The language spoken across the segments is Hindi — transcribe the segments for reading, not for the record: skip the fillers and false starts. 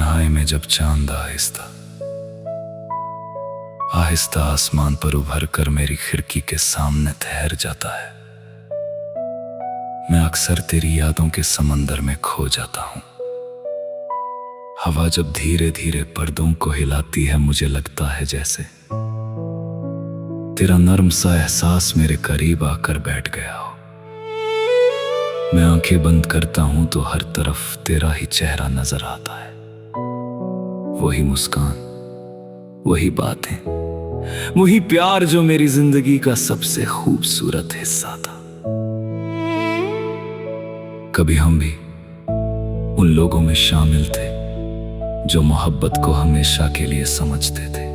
तन्हाई में जब चांद आहिस्ता आहिस्ता आसमान पर उभर कर मेरी खिड़की के सामने ठहर जाता है, मैं अक्सर तेरी यादों के समंदर में खो जाता हूं। हवा जब धीरे धीरे पर्दों को हिलाती है, मुझे लगता है जैसे तेरा नर्म सा एहसास मेरे करीब आकर बैठ गया हो। मैं आंखें बंद करता हूं तो हर तरफ तेरा ही चेहरा नजर आता है। वही मुस्कान, वही बातें, वही प्यार जो मेरी जिंदगी का सबसे खूबसूरत हिस्सा था। कभी हम भी उन लोगों में शामिल थे जो मोहब्बत को हमेशा के लिए समझते थे।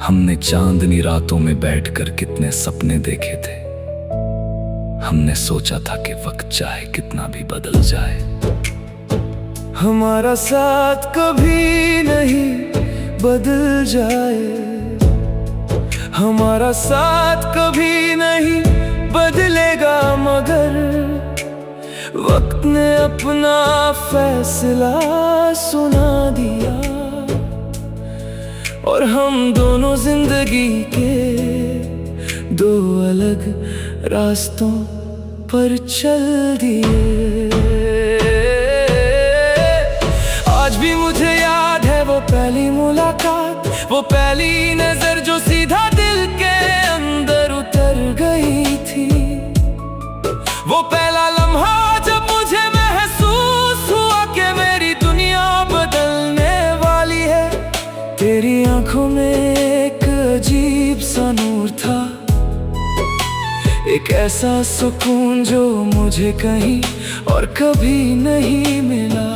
हमने चांदनी रातों में बैठकर कितने सपने देखे थे। हमने सोचा था कि वक्त चाहे कितना भी बदल जाए, हमारा साथ कभी नहीं बदल जाए। हमारा साथ कभी नहीं बदलेगा, मगर वक्त ने अपना फैसला सुना दिया और हम दोनों जिंदगी के दो अलग रास्तों पर चल दिए। आज भी मुझे याद है वो पहली मुलाकात, वो पहली नजर जो सीधा दिल के अंदर उतर गई थी। वो पहला लम्हा जब मुझे महसूस हुआ कि मेरी दुनिया बदलने वाली है। तेरी आंखों में एक अजीब सा नूर था, एक ऐसा सुकून जो मुझे कहीं और कभी नहीं मिला।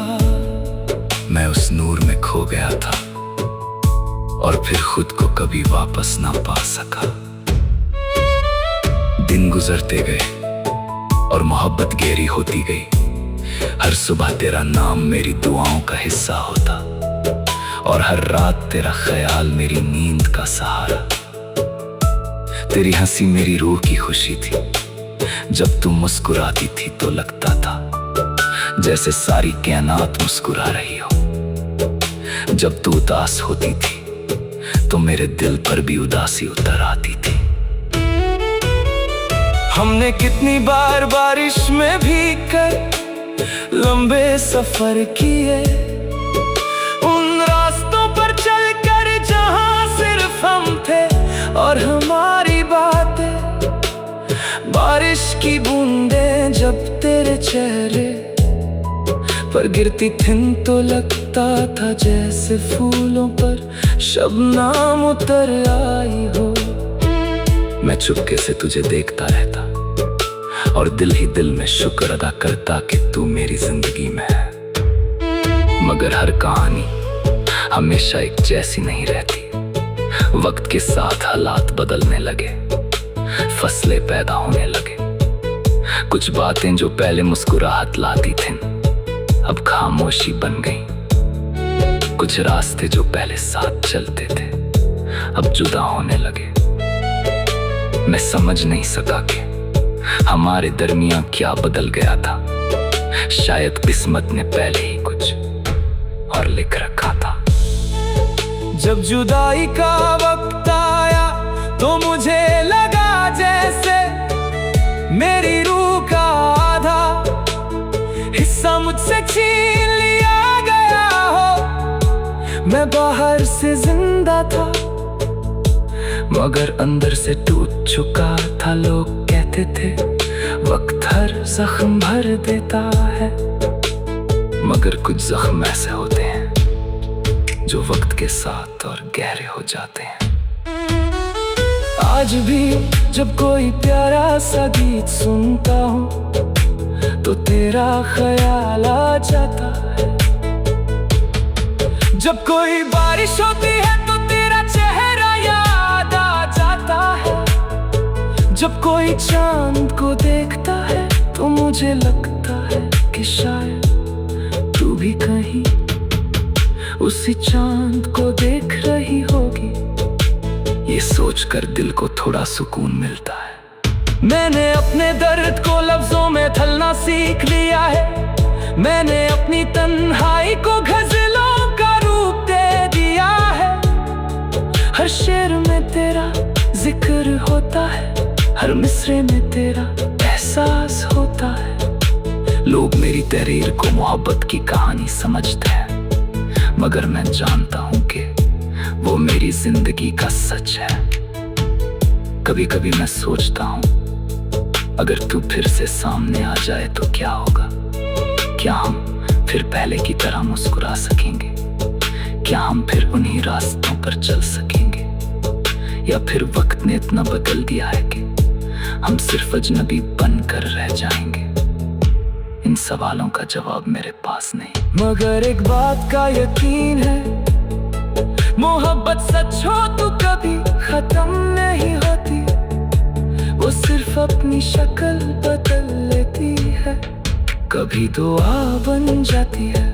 मैं उस नूर में खो गया था और फिर खुद को कभी वापस ना पा सका। दिन गुजरते गए और मोहब्बत गहरी होती गई। हर सुबह तेरा नाम मेरी दुआओं का हिस्सा होता और हर रात तेरा ख्याल मेरी नींद का सहारा। तेरी हंसी मेरी रूह की खुशी थी। जब तुम मुस्कुराती थी तो लगता था जैसे सारी कायनात मुस्कुरा रही हो। जब तू उदास होती थी तो मेरे दिल पर भी उदासी उतर आती थी। हमने कितनी बार बारिश में भीगकर लंबे सफर किए, उन रास्तों पर चलकर जहां सिर्फ हम थे और हमारी बातें। बारिश की बूंदें जब तेरे चेहरे पर गिरती थिन तो लगता था जैसे फूलों पर शबनम उतर आई हो। मैं चुपके से तुझे देखता रहता और दिल ही दिल में शुक्र अदा करता कि तू मेरी जिंदगी में है। मगर हर कहानी हमेशा एक जैसी नहीं रहती। वक्त के साथ हालात बदलने लगे, फसलें पैदा होने लगे। कुछ बातें जो पहले मुस्कुराहट लाती थीं अब खामोशी बन गई। कुछ रास्ते जो पहले साथ चलते थे अब जुदा होने लगे। मैं समझ नहीं सका कि हमारे दरमियां क्या बदल गया था। शायद किस्मत ने पहले ही कुछ और लिख रखा था। जब जुदाई का वक्त आया तो मुझे लगा जैसे मेरी रूह का आधा हिस्सा मुझसे छीन लिया गया हो। मैं बाहर से जिंदा था मगर अंदर से टूट चुका था। लोग कहते थे वक्त हर जख्म भर देता है, मगर कुछ जख्म ऐसे होते हैं जो वक्त के साथ और गहरे हो जाते हैं। आज भी जब कोई प्यारा सा गीत सुनता हूँ तो तेरा ख्याल आ जाता है। जब कोई बारिश होती है तो तेरा चेहरा याद आ जाता है। जब कोई चांद को देखता है तो मुझे लगता है कि शायद तू भी कहीं उसी चांद को देख रही होगी। ये सोचकर दिल को थोड़ा सुकून मिलता है। मैंने अपने दर्द को लफ्जों में ढलना सीख लिया है। मैंने अपनी तन्हाई को गज़लों जिक्र होता है, हर मिसरे में तेरा एहसास होता है। लोग मेरी तहरीर को मोहब्बत की कहानी समझते हैं, मगर मैं जानता हूँ कि वो मेरी जिंदगी का सच है। कभी कभी मैं सोचता हूँ, अगर तू फिर से सामने आ जाए तो क्या होगा? क्या हम फिर पहले की तरह मुस्कुरा सकेंगे? क्या हम फिर उन्हीं रास्तों पर चल सकेंगे? या फिर वक्त ने इतना बदल दिया है कि हम सिर्फ अजनबी बनकर रह जाएंगे? इन सवालों का जवाब मेरे पास नहीं, मगर एक बात का यकीन है, मोहब्बत सच हो तो कभी खत्म नहीं होती। वो सिर्फ अपनी शक्ल बदल लेती है। कभी दुआ बन जाती है,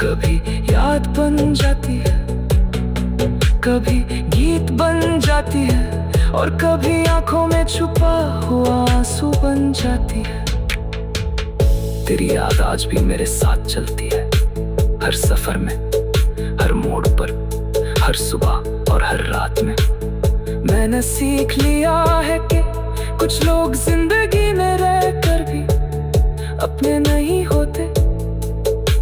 कभी याद बन जाती है, कभी गीत बन जाती है, और कभी आंखों में छुपा हुआ आंसू बन जाती है। तेरी याद आज भी मेरे साथ चलती है, हर सफर में, हर मोड़ पर, हर सुबह और हर रात में। मैंने सीख लिया है कि कुछ लोग जिंदगी में रहकर भी अपने नहीं होते,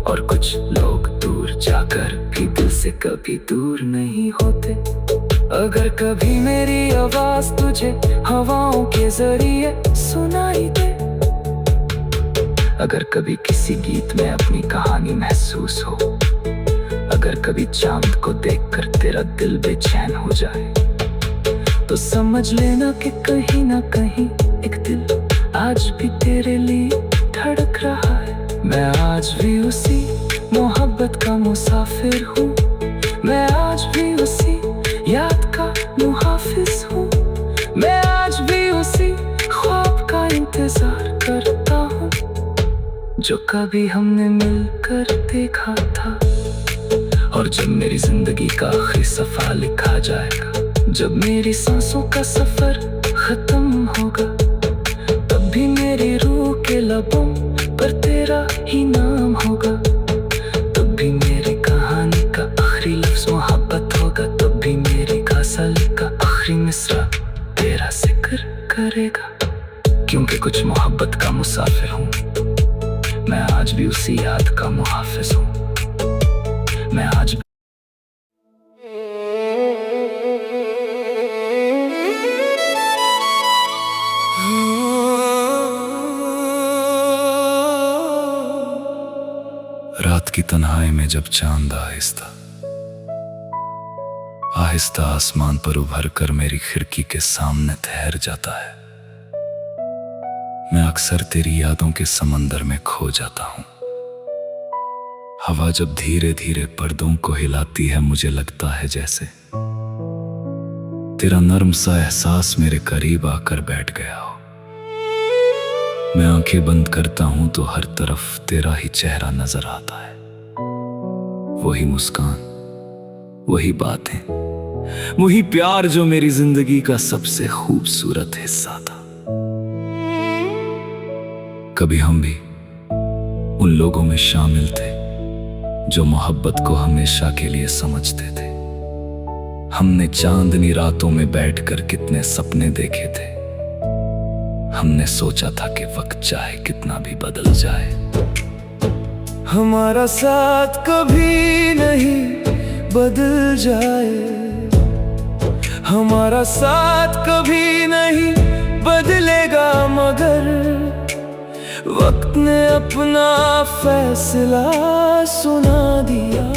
और कुछ लोग दूर जाकर भी दिल से कभी दूर नहीं होते। अगर कभी मेरी आवाज तुझे हवाओं के जरिए सुनाई दे, अगर कभी किसी गीत में अपनी कहानी महसूस हो, अगर कभी चांद को देखकर तेरा दिल बेचैन हो जाए, तो समझ लेना कि कहीं ना कहीं एक दिल आज भी तेरे लिए धड़क रहा है। मैं आज भी उसी मोहब्बत का मुसाफिर हूँ, मैं आज भी उसी याद का मुहाफिज हूँ, मैं आज भी उसी ख्वाब का इंतजार करता हूँ जो कभी हमने मिलकर देखा था। और जब मेरी जिंदगी का आखिरी सफा लिखा जाएगा, जब मेरी सांसों का सफर खत्म होगा, तब भी मेरी रूह के लबों पर तेरा ही नाम होगा। तब भी मेरी कहानी का आखिरी लफ्ज मोहब्बत होगा, तब भी मेरी गज़ल का आखिरी मिसरा तेरा जिक्र करेगा। क्योंकि कुछ मोहब्बत का मुसाफिर हूँ, मैं आज भी उसी याद का मुहाफिज हूँ, मैं आज रात की तन्हाई में जब चांद आहिस्ता आहिस्ता आसमान पर उभर कर मेरी खिड़की के सामने ठहर जाता है, मैं अक्सर तेरी यादों के समंदर में खो जाता हूँ। हवा जब धीरे धीरे पर्दों को हिलाती है, मुझे लगता है जैसे तेरा नर्म सा एहसास मेरे करीब आकर बैठ गया हो। मैं आंखें बंद करता हूं तो हर तरफ तेरा ही चेहरा नजर आता है, वही मुस्कान, वही बातें, वही प्यार जो मेरी जिंदगी का सबसे खूबसूरत हिस्सा था। कभी हम भी उन लोगों में शामिल थे जो मोहब्बत को हमेशा के लिए समझते थे। हमने चांदनी रातों में बैठकर कितने सपने देखे थे। हमने सोचा था कि वक्त चाहे कितना भी बदल जाए, हमारा साथ कभी नहीं बदल जाए, हमारा साथ कभी नहीं बदलेगा। मगर वक्त ने अपना फैसला सुना दिया,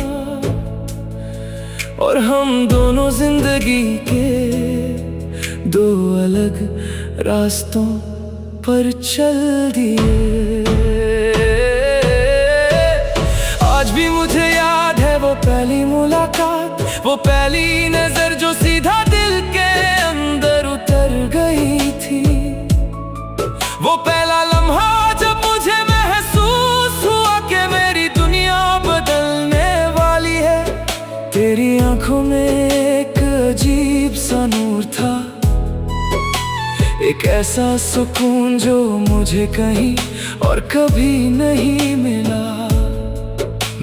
और हम दोनों जिंदगी के दो अलग रास्तों पर चल दिए। आज भी मुझे याद है वो पहली मुलाकात, वो पहली नजर जो सीधा दिल के अंदर उतर गई थी, वो पहला लम्हा जब मुझे महसूस हुआ कि मेरी दुनिया बदलने वाली है। तेरी आंखों में एक अजीब सा नूर था, एक ऐसा सुकून जो मुझे कहीं और कभी नहीं मिला।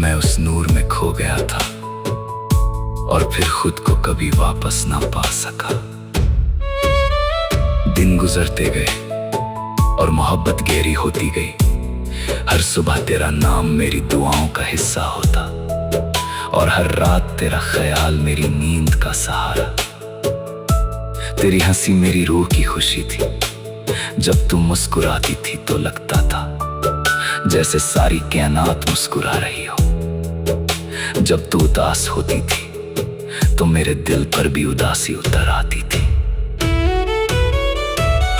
मैं उस नूर में खो गया था और फिर खुद को कभी वापस ना पा सका। दिन गुजरते गए और मोहब्बत गहरी होती गई। हर सुबह तेरा नाम मेरी दुआओं का हिस्सा होता और हर रात तेरा ख्याल मेरी नींद का सहारा। तेरी हंसी मेरी रूह की खुशी थी। जब तू मुस्कुराती थी तो लगता था जैसे सारी कायनात मुस्कुरा रही हो। जब तू उदास होती थी तो मेरे दिल पर भी उदासी उतर आती थी।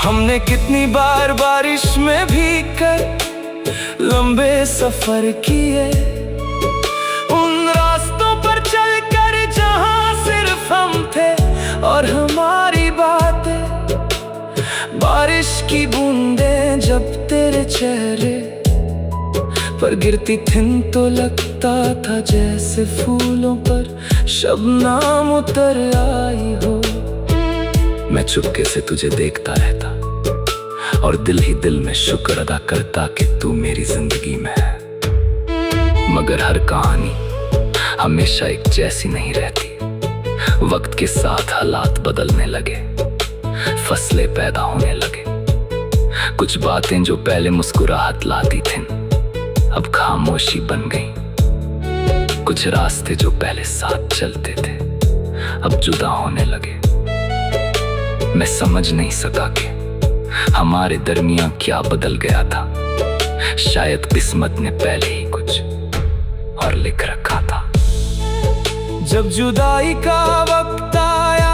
हमने कितनी बार बारिश में भीग कर लंबे सफर किए, उन रास्तों पर चलकर जहां सिर्फ हम थे और हमारी बातें। बारिश की बूंदें जब तेरे चेहरे पर गिरती थीं तो लगता था जैसे फूलों पर शबनम उतर आई हो। मैं चुपके से तुझे देखता रहता और दिल ही दिल में शुक्र अदा करता कि तू मेरी जिंदगी में है। मगर हर कहानी हमेशा एक जैसी नहीं रहती। वक्त के साथ हालात बदलने लगे, फसलें पैदा होने लगे। कुछ बातें जो पहले मुस्कुराहट लाती थीं अब खामोशी बन गई। कुछ रास्ते जो पहले साथ चलते थे अब जुदा होने लगे। मैं समझ नहीं सका कि हमारे दरमियां क्या बदल गया था। शायद किस्मत ने पहले ही कुछ और लिख रखा था। जब जुदाई का वक्त आया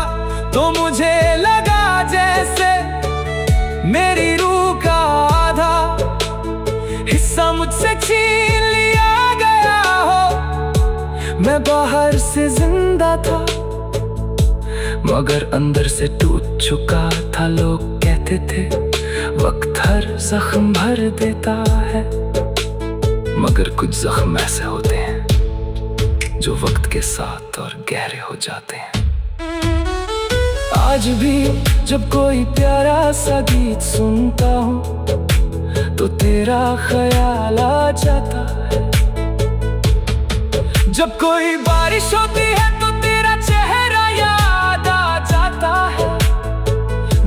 तो मुझे लगा जैसे मेरी रूह का आधा हिस्सा मुझसे छीन लिया गया हो। मैं बाहर से जिंदा था मगर अंदर से टूट चुका था। लोग कहते थे वक्त हर जख्म भर देता है, मगर कुछ जख्म ऐसे होते हैं जो वक्त के साथ और गहरे हो जाते हैं। आज भी जब कोई प्यारा सा गीत सुनता हूँ तो तेरा ख्याल आ जाता है। जब कोई बारिश होती है तो तेरा चेहरा याद आ जाता है।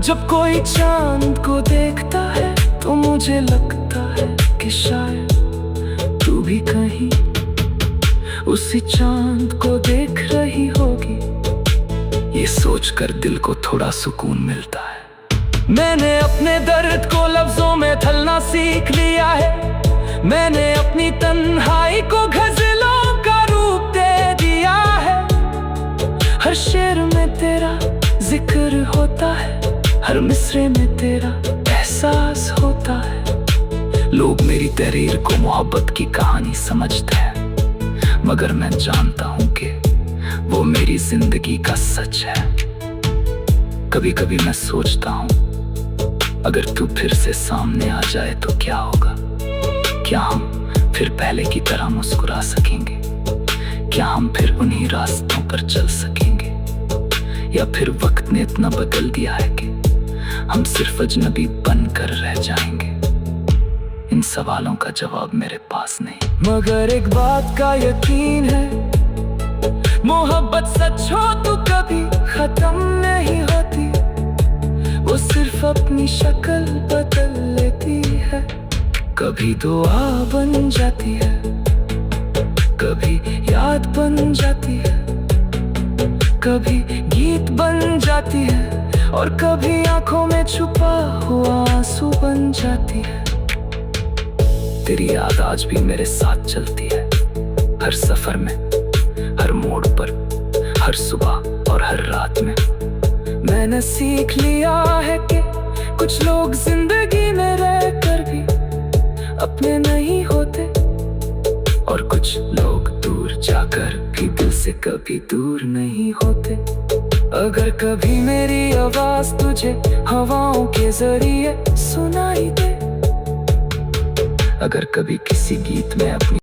जब कोई चांद को देखता है तो मुझे लगता है कि शायद तू भी कहीं उसी चांद को देख रही होगी। ये सोचकर दिल को थोड़ा सुकून मिलता है। मैंने अपने दर्द को लफ्जों में ढलना सीख लिया है। मैंने अपनी तन्हाई को गजलों का रूप दे दिया है। हर शेर में तेरा जिक्र होता है, हर मिसरे में तेरा एहसास होता है। लोग मेरी तहरीर को मोहब्बत की कहानी समझते हैं, मगर मैं जानता हूं कि वो मेरी जिंदगी का सच है। कभी कभी मैं सोचता हूं अगर तू फिर से सामने आ जाए तो क्या होगा। क्या हम फिर पहले की तरह मुस्कुरा सकेंगे? क्या हम फिर उन्हीं रास्तों पर चल सकेंगे, या फिर वक्त ने इतना बदल दिया है कि हम सिर्फ अजनबी बनकर रह जाएंगे? इन सवालों का जवाब मेरे पास नहीं। मगर एक बात का यकीन है, मोहब्बत सच हो तो कभी खत्म नहीं होती। वो सिर्फ अपनी शक्ल बदल लेती है। कभी दुआ बन जाती है, कभी याद बन जाती है, कभी गीत बन जाती है और कभी आंखों में छुपा हुआ आंसू बन जाती है। तेरी याद आज भी मेरे साथ चलती है, हर सफर में, हर मोड़ पर, हर सुबह और हर रात में। मैंने सीख लिया है कि कुछ लोग जिंदगी में रहकर भी अपने नहीं होते, और कुछ लोग दूर जाकर भी दिल से कभी दूर नहीं होते। अगर कभी मेरी आवाज तुझे हवाओं के जरिए सुनाई दे, अगर कभी किसी गीत में अपनी